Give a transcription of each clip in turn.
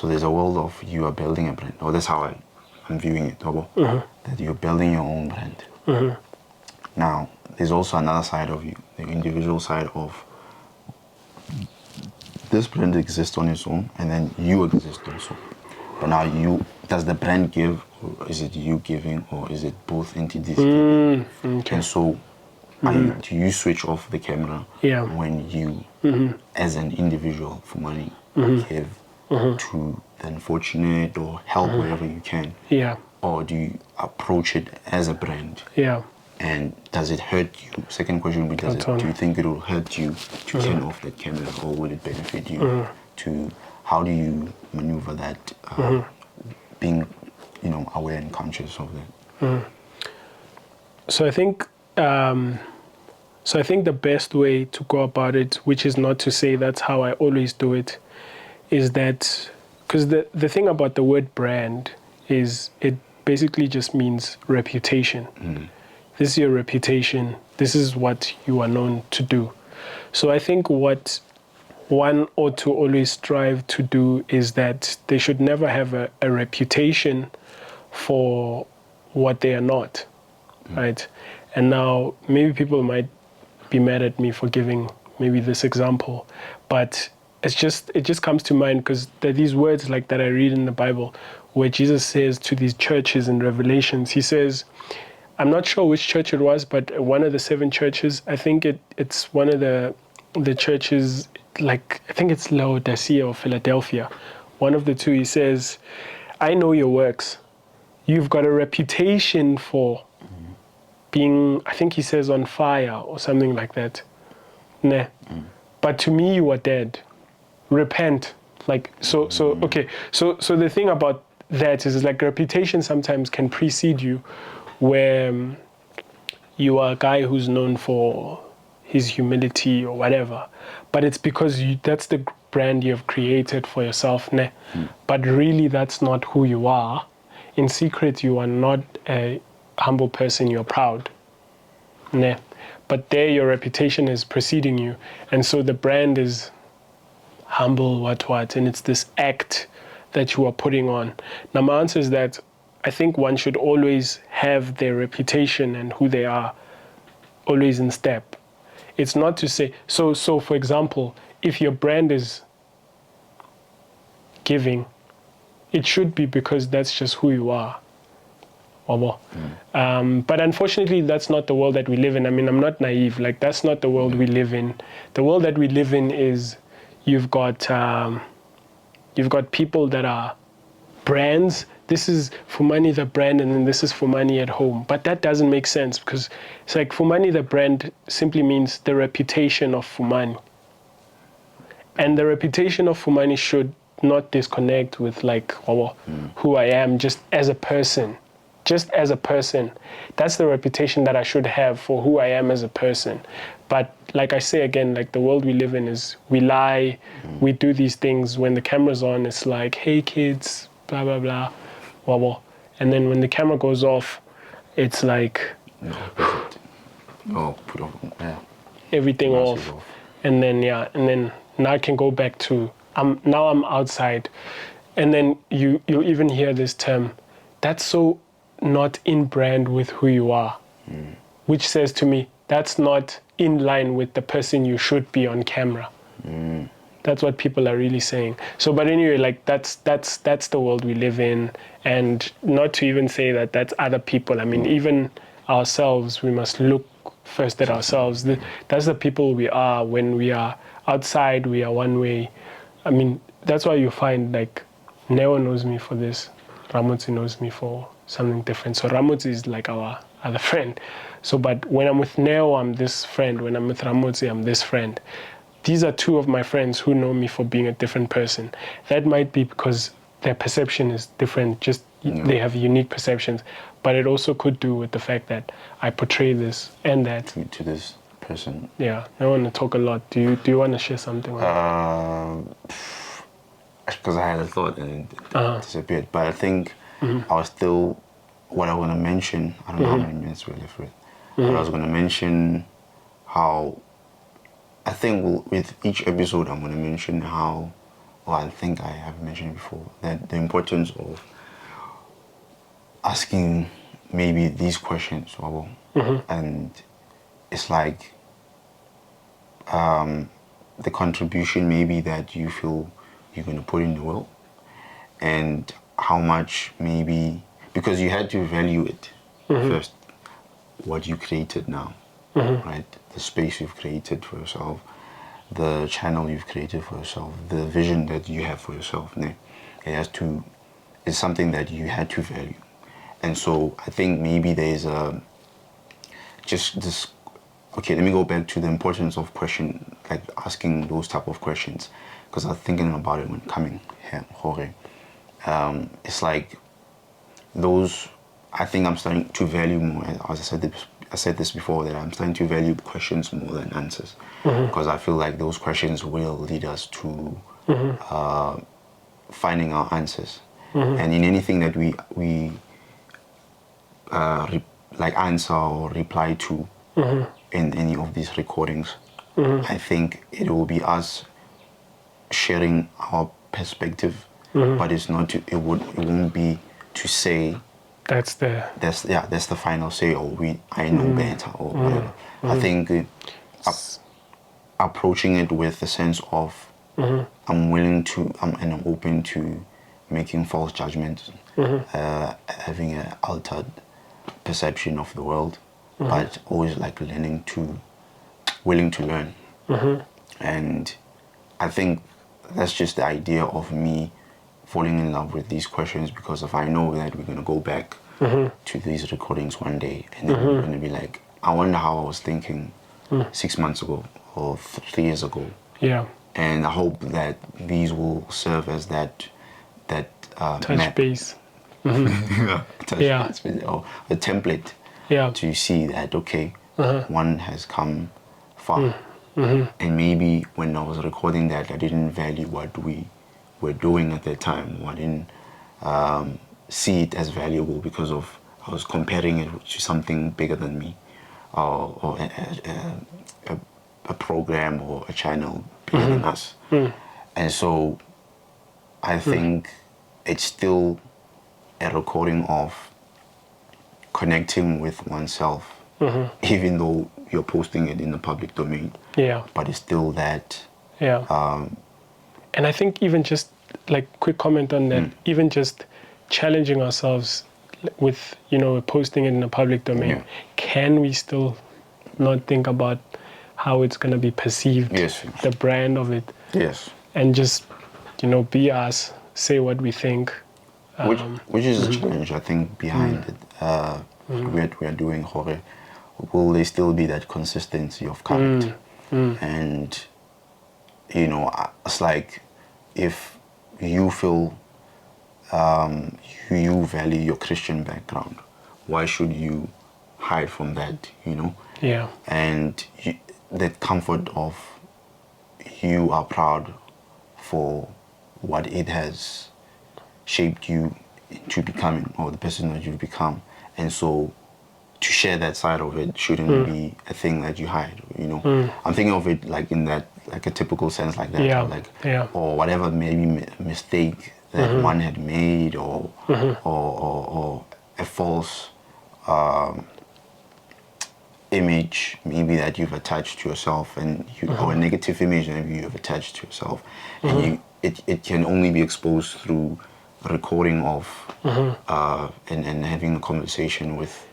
So there's a world of you are building a brand, or that's how I'm viewing it, Tobo, that you're building your own brand. Now, there's also another side of you, the individual side of this brand exists on its own, and then you exist also. But now does the brand give, or is it you giving, or is it both entities giving? Okay. And so, do you switch off the camera when you, as an individual, for money, give to the unfortunate or help wherever you can? Yeah. Or do you approach it as a brand? Yeah. And does it hurt you? Second question would be, do you think it will hurt you to turn off that camera, or will it benefit you? How do you maneuver that, being, aware and conscious of that? So I think the best way to go about it, which is not to say that's how I always do it, is that, because the thing about the word brand is it basically just means reputation. This is your reputation. This is what you are known to do. So I think what one ought to always strive to do is that they should never have a reputation for what they are not, right? And now maybe people might be mad at me for giving maybe this example, but it just comes to mind because there are these words like that I read in the Bible where Jesus says to these churches in Revelations, he says, I'm not sure which church it was, but one of the 7 churches, I think it's one of the churches, like, I think it's Laodicea or Philadelphia. One of the two, he says, I know your works. You've got a reputation for being, I think he says, on fire or something like that. Nah. But to me, you are dead. Repent. Like, okay. So the thing about that is like reputation sometimes can precede you, where you are a guy who's known for his humility or whatever, but it's because that's the brand you have created for yourself, ne? But really that's not who you are. In secret, you are not a humble person, you're proud, ne? But there your reputation is preceding you, and so the brand is humble, what, and it's this act that you are putting on. Now my answer is that I think one should always have their reputation and who they are always in step. It's not to say, so for example, if your brand is giving, it should be because that's just who you are. But unfortunately, that's not the world that we live in. I mean, I'm not naive. Like, that's not the world we live in. The world that we live in is you've got people that are brands. This is Fumani the brand, and then this is Fumani at home. But that doesn't make sense because it's like Fumani the brand simply means the reputation of Fumani. And the reputation of Fumani should not disconnect with like who I am just as a person. Just as a person. That's the reputation that I should have for who I am as a person. But like I say again, like the world we live in is we lie, we do these things. When the camera's on, it's like, hey kids, blah, blah, blah. And then when the camera goes off, it's like put off, everything off. And then now I can go back to now I'm outside. And then you'll even hear this term, that's so not in brand with who you are, which says to me that's not in line with the person you should be on camera. That's what people are really saying. So, but anyway, like that's the world we live in, and not to even say that that's other people. I mean, even ourselves, we must look first at ourselves. That's the people we are. When we are outside, we are one way. I mean, that's why you find like Neo knows me for this, Ramotsi knows me for something different. So Ramotsi is like our other friend. So, but when I'm with Neo, I'm this friend. When I'm with Ramotsi, I'm this friend. These are two of my friends who know me for being a different person. That might be because their perception is different, just they have unique perceptions. But it also could do with the fact that I portray this and that. To this person. Yeah, I want to talk a lot. Do you want to share something? Because I had a thought and it disappeared. But I think I was still, what I want to mention, I don't know how many minutes we're left with, but I was going to mention how, I think with each episode I'm going to mention how or I think I have mentioned it before, that the importance of asking maybe these questions, and it's like the contribution maybe that you feel you're going to put in the world, and how much maybe, because you had to value it first, what you created now, right? The space you've created for yourself, the channel you've created for yourself, the vision that you have for yourself. It's something that you had to value. And so I think maybe there's just this, okay, let me go back to the importance of asking those type of questions, because I was thinking about it when coming here, Jorge. It's like those, I think I'm starting to value more, as I said this before, that I'm starting to value questions more than answers, because I feel like those questions will lead us to finding our answers. And in anything that we answer or reply to in any of these recordings, I think it will be us sharing our perspective, but it's not to, it won't be to say that's the final say, or I know better, or whatever. I think approaching it with a sense of I'm willing to, and I'm open to making false judgments, having an altered perception of the world, but always like willing to learn. And I think that's just the idea of me falling in love with these questions, because if I know that we're going to go back to these recordings one day, and then we're going to be like, I wonder how I was thinking 6 months ago or 3 years ago. Yeah. And I hope that these will serve as that touch base. Base, or a template to see that, okay, one has come far. And maybe when I was recording that, I didn't value what we were doing at that time, or I didn't see it as valuable, because of I was comparing it to something bigger than me, or a program or a channel bigger than us. And so I think it's still a recording of connecting with oneself, even though you're posting it in the public domain. Yeah. But it's still that. Yeah. And I think even just like quick comment on that, even just challenging ourselves with, posting it in the public domain, can we still not think about how it's going to be perceived, the brand of it? Yes. And just, be us, say what we think. Which is a challenge, I think, behind it. What we are doing, Jorge. Will there still be that consistency of character? And, it's like, if you feel you value your Christian background, why should you hide from that, Yeah. And that comfort of you are proud for what it has shaped you into becoming, or the person that you've become. And so to share that side of it shouldn't be a thing that you hide, I'm thinking of it like in that, like a typical sense like that, or whatever maybe mistake that one had made, or a false image maybe that you've attached to yourself, and or a negative image that you've attached to yourself, and it can only be exposed through recording of and having a conversation with.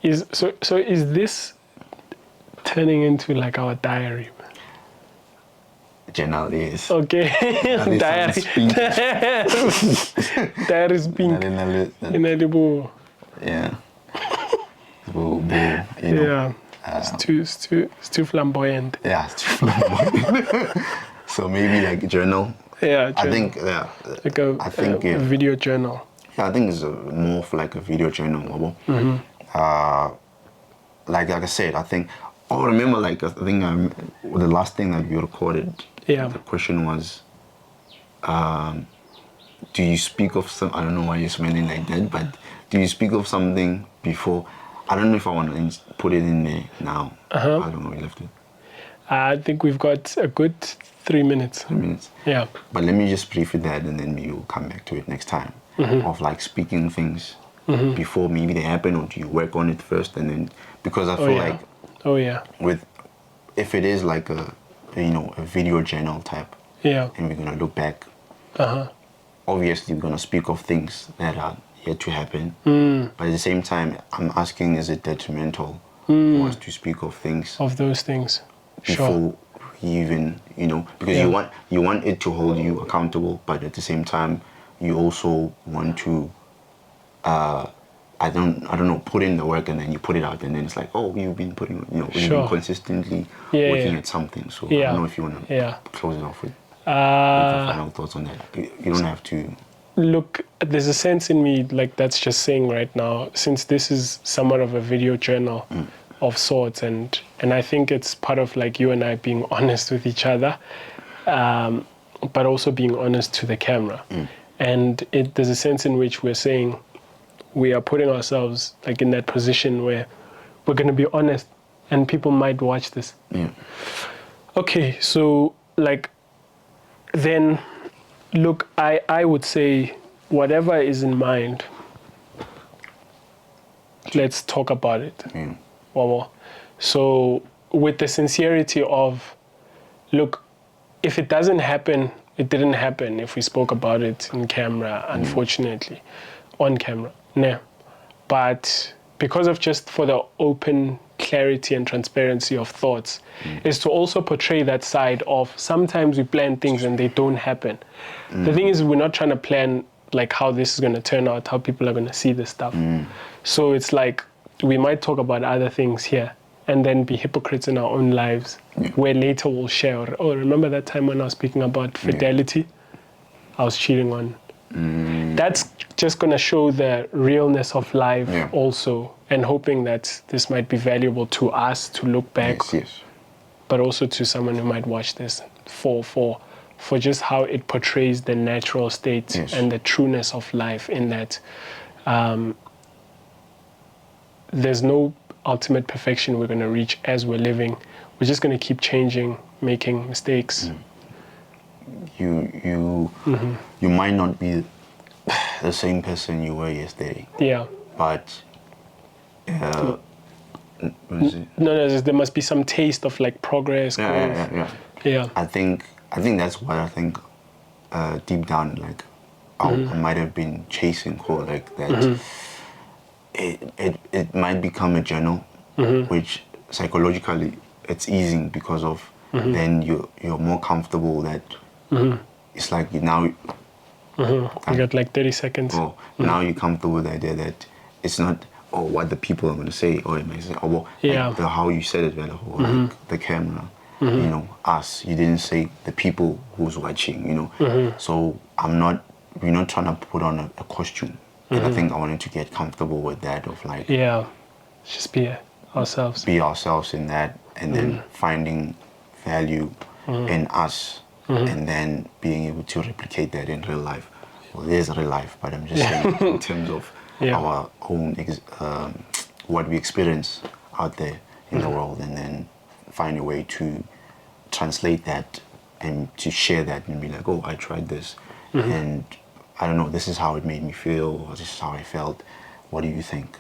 Is this turning into like our diary? Journal is. Okay. Diary. Diary is pink. Yeah. Yeah. It's too flamboyant. Yeah, it's too flamboyant. So maybe like a journal. Yeah. I think like a video journal. Yeah, I think it's more of like a video journal. Like I said, I think. Oh, remember, like I think the last thing that we recorded. Yeah. The question was, do you speak of some? I don't know why you're smiling like that, but do you speak of something before? I don't know if I want to put it in there now. I don't know. We left it. I think we've got a good 3 minutes. 3 minutes. Yeah. But let me just brief with that, and then maybe we'll come back to it next time. Of like speaking things before maybe they happen, or do you work on it first and then? Because I feel like with if it is like a video journal type, and we're gonna look back. Obviously, we're gonna speak of things that are yet to happen. But at the same time, I'm asking: is it detrimental for us to speak of those things before we even because you want it to hold you accountable, but at the same time, you also want to I don't know, put in the work and then you put it out and then it's like, oh, you've been putting, you've been consistently working at something. So I don't know if you want to close it off with your final thoughts on that. You don't have to. Look, there's a sense in me like that's just saying right now, since this is somewhat of a video journal of sorts, and I think it's part of like you and I being honest with each other, but also being honest to the camera. And there's a sense in which we're saying, we are putting ourselves like in that position where we're going to be honest and people might watch this. Okay, so like then look, I would say whatever is in mind, let's talk about it. So with the sincerity of, look, if it doesn't happen, it didn't happen if we spoke about it in camera, unfortunately, on camera. No. But because of just for the open clarity and transparency of thoughts, is to also portray that side of sometimes we plan things and they don't happen. The thing is, we're not trying to plan like how this is going to turn out, how people are going to see this stuff. So it's like we might talk about other things here and then be hypocrites in our own lives, where later we'll share, oh, remember that time when I was speaking about fidelity? I was cheating on. That's just going to show the realness of life also, and hoping that this might be valuable to us to look back, but also to someone who might watch this for just how it portrays the natural state and the trueness of life, in that there's no ultimate perfection we're going to reach as we're living. We're just going to keep changing, making mistakes. You might not be the same person you were yesterday. But no, there must be some taste of like progress. I think that's what I think deep down, like I might have been chasing for, like that. It might become a journal, which psychologically it's easing because of then you're more comfortable that it's like now you got like 30 seconds. Now you're comfortable with the idea that it's not what the people are going to say, or it may say, like how you said it, or like the camera, us. You didn't say the people who's watching, So we're not trying to put on a costume. And I think I wanted to get comfortable with that, of like just be ourselves. Be ourselves in that, and then finding value in us, and then being able to replicate that in real life. Well, there's real life, but I'm just saying in terms of our own, what we experience out there in the world, and then find a way to translate that and to share that and be like, oh, I tried this, and I don't know, this is how it made me feel, or this is how I felt. What do you think?